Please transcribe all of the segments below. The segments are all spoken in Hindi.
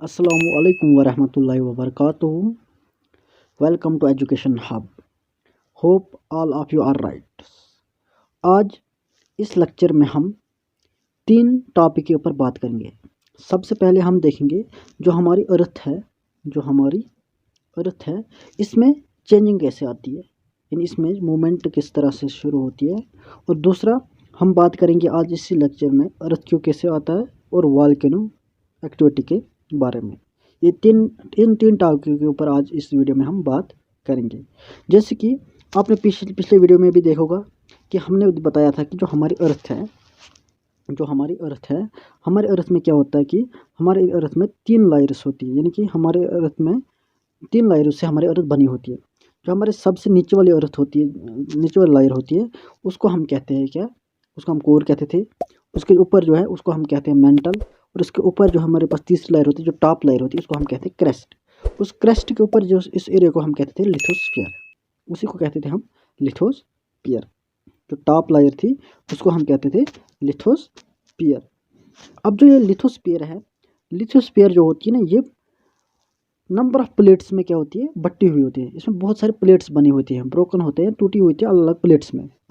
अस्सलामुअलैकुम वरहमतुल्लाहि वबरकातुहू। Welcome to education hub. Hope all of you are right. आज इस लेक्चर में हम 3 टॉपिक के ऊपर बात करेंगे। सबसे पहले हम देखेंगे जो हमारी अर्थ है इसमें चेंजिंग कैसे आती है, यानी इसमें मूवमेंट किस तरह से शुरू होती है। और दूसरा हम बात करेंगे आज इसी लेक्चर में अर्थक्वेक कैसे आता है और वोल्केनो एक्टिविटी के बारे में। ये इन तीन टॉपिक के ऊपर आज इस वीडियो में हम बात करेंगे। जैसे कि आपने पिछले वीडियो में भी देखा होगा कि हमने बताया था कि जो हमारी अर्थ है हमारे अर्थ में क्या होता है कि हमारे अर्थ में 3 लायर्स होती है, यानी कि हमारे अर्थ में 3 लायरों से हमारी अर्थ बनी होती है। जो हमारे सबसे नीचे वाली अर्थ होती है, नीचे वाली लायर होती है, उसको हम कहते हैं क्या, उसको हम कोर कहते थे। उसके ऊपर जो है उसको हम कहते हैं मेंटल, और उसके ऊपर जो हमारे पास तीसरी लायर होती है, जो टॉप लायर होती है, उसको हम कहते हैं क्रेस्ट। उस क्रेस्ट के ऊपर जो इस एरिया को हम कहते थे लिथोस्फीयर, उसी को कहते थे हम लिथोस्फीयर। जो टॉप लायर थी उसको हम कहते थे लिथोस्फीयर। अब जो ये लिथोस्फीयर है, लिथोस्फीयर जो होती है ना, ये नंबर ऑफ प्लेट्स में क्या होती है, बटी हुई होती है। इसमें बहुत सारे प्लेट्स बनी होती हैं, ब्रोकन होते हैं, टूटी हुई होती है अलग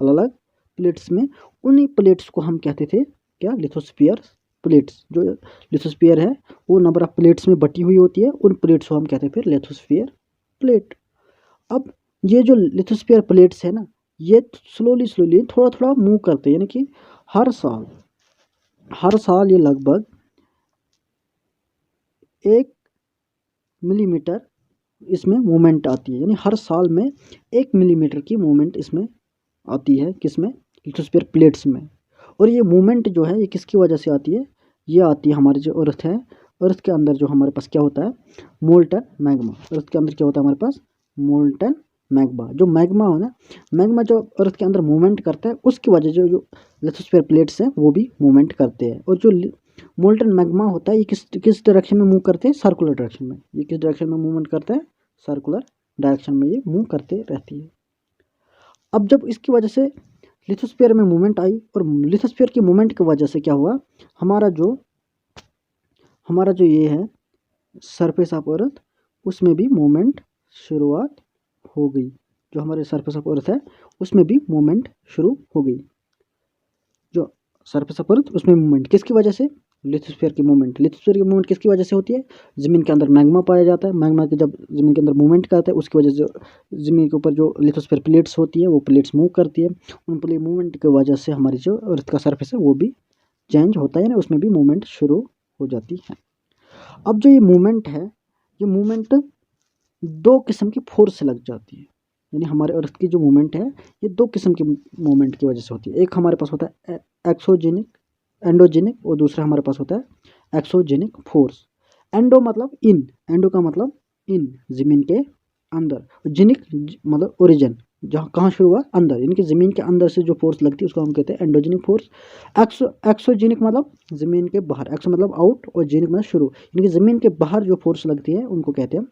अलग प्लेट्स में। उन्हीं प्लेट्स को हम कहते थे क्या, लिथोस्फीयर प्लेट्स। जो लिथोस्फीयर है वो नंबर ऑफ प्लेट्स में बटी हुई होती है, उन प्लेट्स को हम कहते हैं फिर लिथोस्फीयर प्लेट। अब ये जो लिथोस्फीयर प्लेट्स है ना, ये स्लोली थोड़ा मूव करते हैं, यानी कि हर साल ये लगभग 1 मिलीमीटर इसमें मूवमेंट आती है। यानी हर साल में 1 मिलीमीटर की मूवमेंट इसमें आती है, किसमें, लिथोस्फीयर प्लेट्स में। और ये मूवमेंट जो है ये किसकी वजह से आती है, ये आती है हमारी जो अर्थ है, अर्थ के अंदर जो हमारे पास क्या होता है, मोल्टन मैग्मा। अर्थ के अंदर क्या होता है हमारे पास, मोल्टन मैग्मा। जो मैग्मा हो ना, मैग्मा जो अर्थ के अंदर मूवमेंट करता है, उसकी वजह से जो लिथोस्फीयर प्लेट्स हैं वो भी मूवमेंट करते हैं। और जो मोल्टन मैग्मा होता है ये किस डायरेक्शन में मूव करते हैं, सर्कुलर डायरेक्शन में। ये किस डायरेक्शन में मूवमेंट करता है, सर्कुलर डायरेक्शन में ये मूव करते रहती है। अब जब इसकी वजह से लिथोस्फीयर में मूवमेंट आई, और लिथोस्फीयर की मूवमेंट की वजह से क्या हुआ, हमारा जो ये है सरफेस ऑफ अर्थ, उसमें भी मूवमेंट शुरुआत हो गई। जो हमारे सरफेस ऑफ अर्थ है उसमें भी मूवमेंट शुरू हो गई। जो सरफेस ऑफ अर्थ उसमें मूवमेंट किसकी वजह से, लिथोस्फीयर की मूवमेंट। लिथोस्फीयर की मूवमेंट किसकी वजह से होती है, ज़मीन के अंदर मैग्मा पाया जाता है। मैग्मा के जब ज़मीन के अंदर मूवमेंट करता है, उसकी वजह से ज़मीन के ऊपर जो लिथोस्फीयर प्लेट्स होती है वो प्लेट्स मूव करती है। उन प्लेट मूवमेंट की वजह से हमारी जो अर्थ का सरफेस है वो भी चेंज होता है ना, उसमें भी मूवमेंट शुरू हो जाती है। अब जो ये मूवमेंट है, ये मूवमेंट 2 किस्म की फोर्स से लग जाती है। यानी हमारे अर्थ की जो मूवमेंट है ये 2 किस्म की मूवमेंट की वजह से होती है। एक हमारे पास होता है एक्सोजेनिक, एंडोजेनिक, और दूसरा हमारे पास होता है एक्सोजेनिक फोर्स। एंडो मतलब इन, एंडो का मतलब इन, ज़मीन के अंदर। जेनिक मतलब ओरिजिन, जहाँ कहाँ शुरू हुआ, अंदर, यानी कि ज़मीन के अंदर से जो फोर्स लगती है उसको हम कहते हैं एंडोजेनिक फोर्स। एक्सोजेनिक मतलब ज़मीन के बाहर, एक्सो मतलब आउट और जेनिक मतलब शुरू, यानी कि ज़मीन के बाहर जो फोर्स लगती है उनको कहते हैं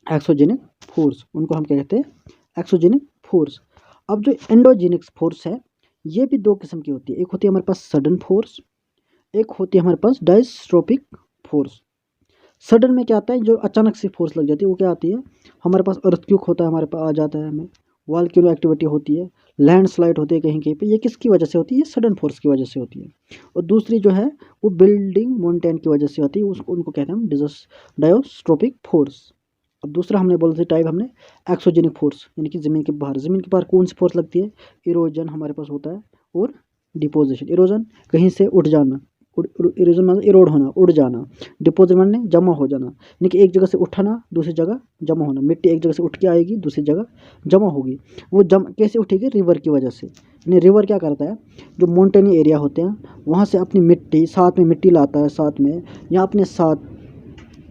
एक्सोजेनिक फोर्स। उनको हम क्या कहते हैं, एक्सोजेनिक फोर्स। अब जो एंडोजेनिक फोर्स है ये भी 2 किस्म की होती है। एक होती है हमारे पास सडन फोर्स, एक होती है हमारे पास डायस्ट्रोपिक फोर्स। सडन में क्या आता है, जो अचानक से फोर्स लग जाती है वो क्या आती है, हमारे पास अर्थक्वेक होता है, हमारे पास आ जाता है, हमें वोल्केनो एक्टिविटी होती है, लैंडस्लाइड होती है कहीं कहीं पे। ये किसकी वजह से होती है, ये सडन फोर्स की वजह से होती है। और दूसरी जो है वो बिल्डिंग माउंटेन की वजह से होती है, उसको उनको कहते हैं हम डायस्ट्रोपिक फोर्स। अब दूसरा हमने बोला था टाइप, हमने एक्सोजेनिक फोर्स, यानी कि ज़मीन के बाहर कौन सी फोर्स लगती है, इरोजन हमारे पास होता है, और डिपोजिशन। इरोजन कहीं से उठ जाना, इरोजन मतलब इरोड होना, उड़ जाना। डिपोजिट माने जमा हो जाना, यानी कि एक जगह से उठाना दूसरी जगह जमा होना। मिट्टी एक जगह से उठ के आएगी दूसरी जगह जमा होगी। वो कैसे उठेगी, रिवर की वजह से। यानी रिवर क्या करता है, जो माउंटेनी एरिया होते हैं वहाँ से अपनी मिट्टी, साथ में मिट्टी लाता है, साथ में या अपने साथ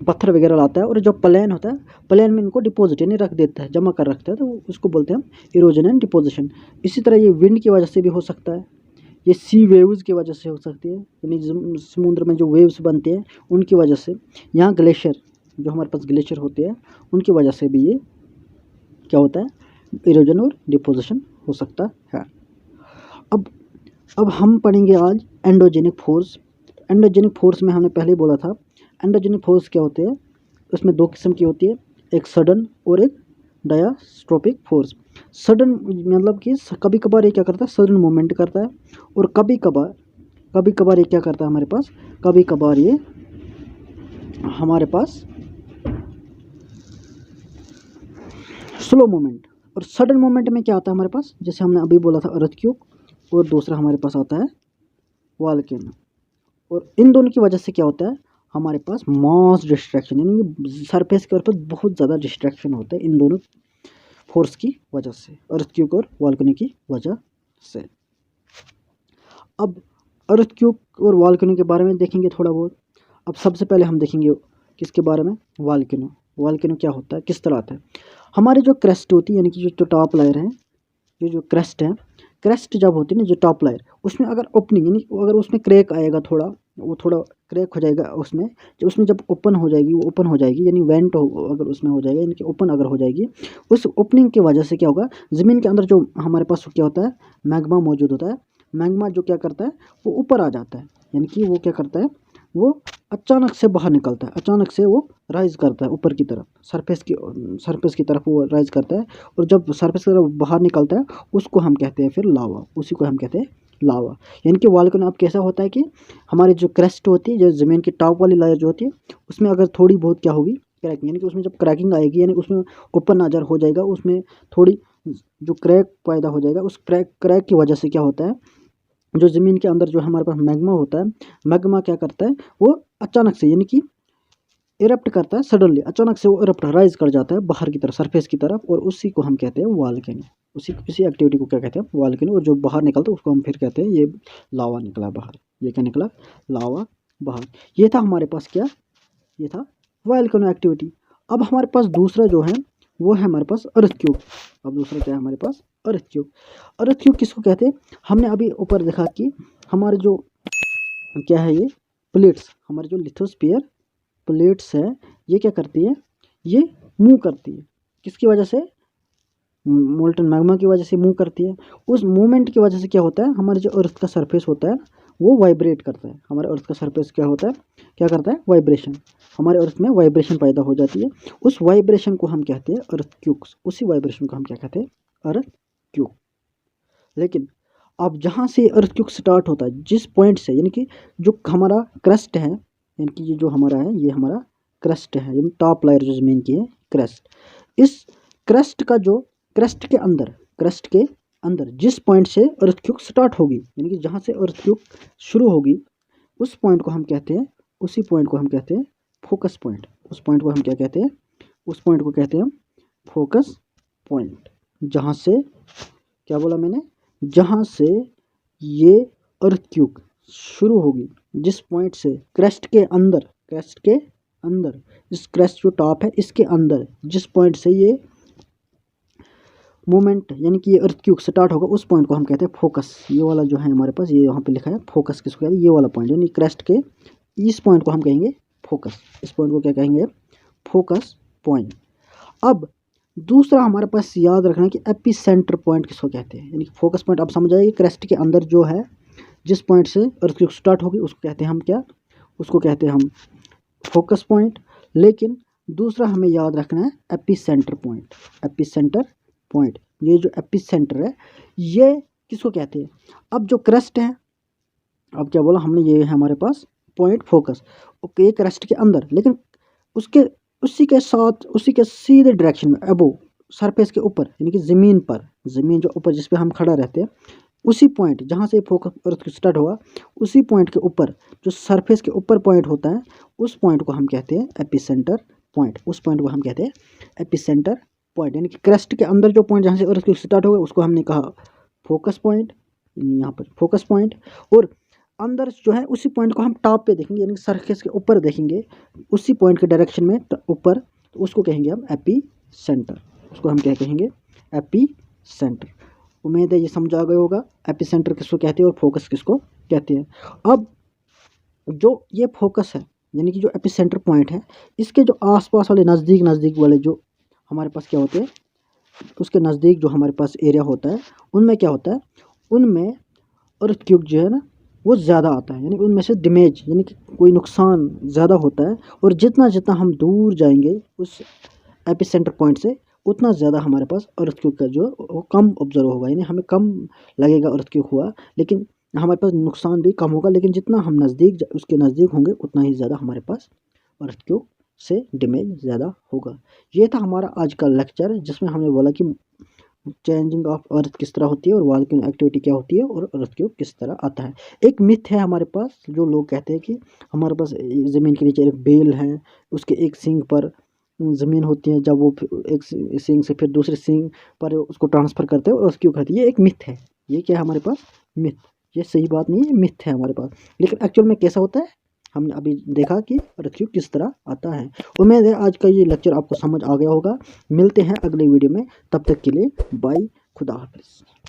पत्थर वगैरह लाता है, और जो प्लेन होता है प्लेन में इनको डिपॉजिट यानी रख देता है, जमा कर रखता है, तो उसको बोलते हैं हम इरोजन एंड डिपोजिशन। इसी तरह ये विंड की वजह से भी हो सकता है, ये सी वेव्स की वजह से हो सकती है, यानी समुद्र में जो वेव्स बनते हैं उनकी वजह से। यहाँ ग्लेशियर, जो हमारे पास ग्लेशियर होते हैं उनकी वजह से भी ये क्या होता है, इरोजन और डिपोजिशन हो सकता है। अब हम पढ़ेंगे आज एंडोजेनिक फोर्स। एंडोजेनिक फोर्स में हमने पहले बोला था एंडोजेनिक फोर्स क्या होते हैं, उसमें दो किस्म की होती है, एक सडन और एक डायास्ट्रोपिक फोर्स। सडन मतलब कि कभी कभार ये क्या करता है, सडन मूवमेंट करता है, और कभी कभार ये क्या करता है हमारे पास, कभी कभार ये हमारे पास स्लो मूवमेंट। और सडन मूवमेंट में क्या आता है हमारे पास, जैसे हमने अभी बोला था अर्थक्वेक, और दूसरा हमारे पास आता है वोल्केनो। और इन दोनों की वजह से क्या होता है, हमारे पास मास डिस्ट्रैक्शन, यानी सरफेस के ऊपर बहुत ज़्यादा डिस्ट्रैक्शन होता है इन दोनों फोर्स की वजह से, अर्थक्वेक और वोल्केनो की वजह से। अब अर्थक्वेक और वोल्केनो के बारे में देखेंगे थोड़ा बहुत। अब सबसे पहले हम देखेंगे किसके बारे में, वोल्केनो। वोल्केनो क्या होता है, किस तरह आता है। हमारी जो क्रेस्ट होती है, यानी कि जो टॉप लेयर है, जो क्रेस्ट है, क्रेस्ट जब होती है ना जो टॉप लेयर, उसमें अगर ओपनिंग, यानी अगर उसमें क्रैक आएगा थोड़ा, वो थोड़ा क्रैक हो जाएगा उसमें जब ओपन हो जाएगी, वो ओपन हो जाएगी, यानी वेंट हो अगर उसमें हो जाएगा, यानी कि ओपन अगर हो जाएगी, उस ओपनिंग की वजह से क्या होगा, ज़मीन के अंदर जो हमारे पास क्या होता है, मैग्मा मौजूद होता है। मैग्मा जो क्या करता है, वो ऊपर आ जाता है, यानी कि वो क्या करता है, वो अचानक से बाहर निकलता है, अचानक से वो राइज करता है ऊपर की तरफ, सरफेस की तरफ वो राइज करता है। और जब सरफेस की तरफ बाहर निकलता है, उसको हम कहते हैं फिर लावा, उसी को हम कहते हैं लावा। यानी कि वोल्केनो अब कैसा होता है कि हमारी जो क्रेस्ट होती है, जो ज़मीन की टॉप वाली लेयर जो होती है, उसमें अगर थोड़ी बहुत क्या होगी, क्रैकिंग, यानी कि उसमें जब क्रैकिंग आएगी, यानी उसमें ओपन नज़र हो जाएगा, उसमें थोड़ी जो क्रैक पैदा हो जाएगा, उस क्रैक की वजह से क्या होता है, जो ज़मीन के अंदर जो हमारे पास मैग्मा होता है, मैग्मा क्या करता है, वो अचानक से, यानी कि इरप्ट करता है, सडनली अचानक से वो इरप्ट राइज कर जाता है बाहर की तरफ, सरफेस की तरफ, और उसी को हम कहते हैं वोल्केनो। उसी एक्टिविटी को क्या कहते हैं, वोल्केनो। और जो बाहर निकलता है उसको हम फिर कहते हैं ये लावा निकला बाहर, ये क्या निकला, लावा बाहर। ये था हमारे पास क्या, ये था वोल्केनो एक्टिविटी। अब हमारे पास दूसरा जो है वो है हमारे पास अर्थक्वेक। अब दूसरा क्या है हमारे पास, अर्थक्वेक। अर्थक्वेक किसको कहते हैं, हमने अभी ऊपर देखा कि हमारे जो क्या है, ये प्लेट्स, हमारे जो लिथोस्फीयर प्लेट्स है, ये क्या करती है, ये मूव करती है, किसकी वजह से, मोल्टन मैग्मा की वजह से मूव करती है। उस मूवमेंट की वजह से क्या होता है, हमारे जो अर्थ का सरफेस होता है वो वाइब्रेट करता है। हमारे अर्थ का सरफेस क्या होता है, क्या करता है, वाइब्रेशन, हमारे अर्थ में वाइब्रेशन पैदा हो जाती है। उस वाइब्रेशन को हम कहते हैं अर्थक्वेक्स, उसी वाइब्रेशन को हम क्या कहते हैं, अर्थक्वेक। लेकिन अब जहाँ से अर्थक्वेक स्टार्ट होता है, जिस पॉइंट से, यानी कि जो हमारा क्रस्ट है, यानी कि ये जो हमारा है, ये हमारा क्रस्ट है, यानी टॉप लेयर जो ज़मीन की है, क्रस्ट। इस क्रस्ट का जो क्रस्ट के अंदर जिस पॉइंट से अर्थक्वेक स्टार्ट होगी, यानी कि जहाँ से अर्थक्वेक शुरू होगी, उस पॉइंट को हम कहते हैं, उसी पॉइंट को हम कहते हैं फोकस पॉइंट। उस पॉइंट को हम क्या कहते हैं, उस पॉइंट को कहते हैं हम फोकस पॉइंट। जहाँ से, क्या बोला मैंने, जहाँ से ये अर्थक्वेक शुरू होगी, जिस पॉइंट से क्रस्ट के अंदर, इस क्रस्ट जो टॉप है इसके अंदर जिस पॉइंट से ये मूवमेंट, यानी कि ये अर्थक्वेक स्टार्ट होगा, उस पॉइंट को हम कहते हैं फोकस। ये वाला जो है हमारे पास, ये यहाँ पे लिखा है फोकस, किसको कहते हैं, ये वाला पॉइंट, यानी क्रस्ट के इस पॉइंट को हम कहेंगे फोकस। इस पॉइंट को क्या कहेंगे, फोकस पॉइंट। अब दूसरा हमारे पास याद रखना है कि एपी सेंटर पॉइंट किसको कहते हैं, यानी कि फोकस पॉइंट। अब समझ आएगी, क्रस्ट के अंदर जो है, जिस पॉइंट से अर्थक्वेक स्टार्ट होगी, उसको कहते हैं हम क्या, उसको कहते हैं हम फोकस पॉइंट। लेकिन दूसरा हमें याद रखना है AP centre point. AP centre point, ये जो एपी सेंटर है, ये किसको कहते हैं। अब जो क्रस्ट है, अब क्या बोला हमने, ये है हमारे पास पॉइंट फोकस, ओके, क्रस्ट के अंदर, लेकिन उसके उसी के साथ, उसी के सीधे डायरेक्शन में, अबो सरफेस के ऊपर, यानी कि ज़मीन पर, ज़मीन जो ऊपर जिस पे हम खड़ा रहते हैं, उसी पॉइंट जहाँ से फोकस अर्थ स्टार्ट हुआ, उसी पॉइंट के ऊपर, जो सरफेस के ऊपर पॉइंट होता है, उस पॉइंट को हम कहते हैं एपिसेंटर पॉइंट। उस पॉइंट को हम कहते हैं एपिसेंटर पॉइंट, यानी कि क्रस्ट के अंदर जो पॉइंट जहाँ से अर्थ स्टार्ट होगा, उसको हमने कहा फोकस पॉइंट, यहाँ पर फोकस पॉइंट। और अंदर जो है उसी पॉइंट को हम टॉप पे देखेंगे, यानी सरफेस के ऊपर देखेंगे, उसी पॉइंट के डायरेक्शन में ऊपर, तो उसको कहेंगे हम एपी सेंटर। उसको हम क्या कहेंगे, एपी सेंटर। उम्मीद है ये समझ आ गया होगा, एपी सेंटर किसको कहते हैं और फोकस किसको कहते हैं। अब जो ये फोकस है, यानी कि जो एपी सेंटर पॉइंट है, इसके जो आसपास वाले नज़दीक वाले जो हमारे पास क्या होते हैं, उसके नज़दीक जो हमारे पास एरिया होता है, उनमें क्या होता है, उनमें अर्थक्वेक जो है ना, वो ज़्यादा आता है, यानी उनमें से डैमेज यानी कि कोई नुकसान ज़्यादा होता है। और जितना जितना हम दूर जाएंगे उस एपिसेंटर पॉइंट से, उतना ज़्यादा हमारे पास अर्थक्वेक का जो वो कम ऑब्जर्व होगा, यानी हमें कम लगेगा अर्थक्वेक हुआ, लेकिन हमारे पास नुकसान भी कम होगा। लेकिन जितना हम नज़दीक उसके नज़दीक होंगे उतना ही ज़्यादा हमारे पास अर्थक्वेक से डैमेज ज़्यादा होगा। ये था हमारा आज का लेक्चर, जिसमें हमने बोला कि चेंजिंग ऑफ अर्थ किस तरह होती है और वॉल्केनो एक्टिविटी क्या होती है और अर्थक्वेक किस तरह आता है। एक मिथ है हमारे पास, जो लोग कहते हैं कि हमारे पास ज़मीन के नीचे एक बेल है, उसके एक सींग पर ज़मीन होती है, जब वो एक सींग से फिर दूसरे सींग पर उसको ट्रांसफ़र करते हैं और अर्थक्वेक होती है। ये एक मिथ है। ये क्या है हमारे पास? मिथ। ये सही बात नहीं है, मिथ है हमारे पास। लेकिन एक्चुअल में कैसा होता है हमने अभी देखा कि अर्थक्वेक किस तरह आता है। उम्मीद है आज का ये लेक्चर आपको समझ आ गया होगा। मिलते हैं अगले वीडियो में, तब तक के लिए बाय, खुदा हाफिज़।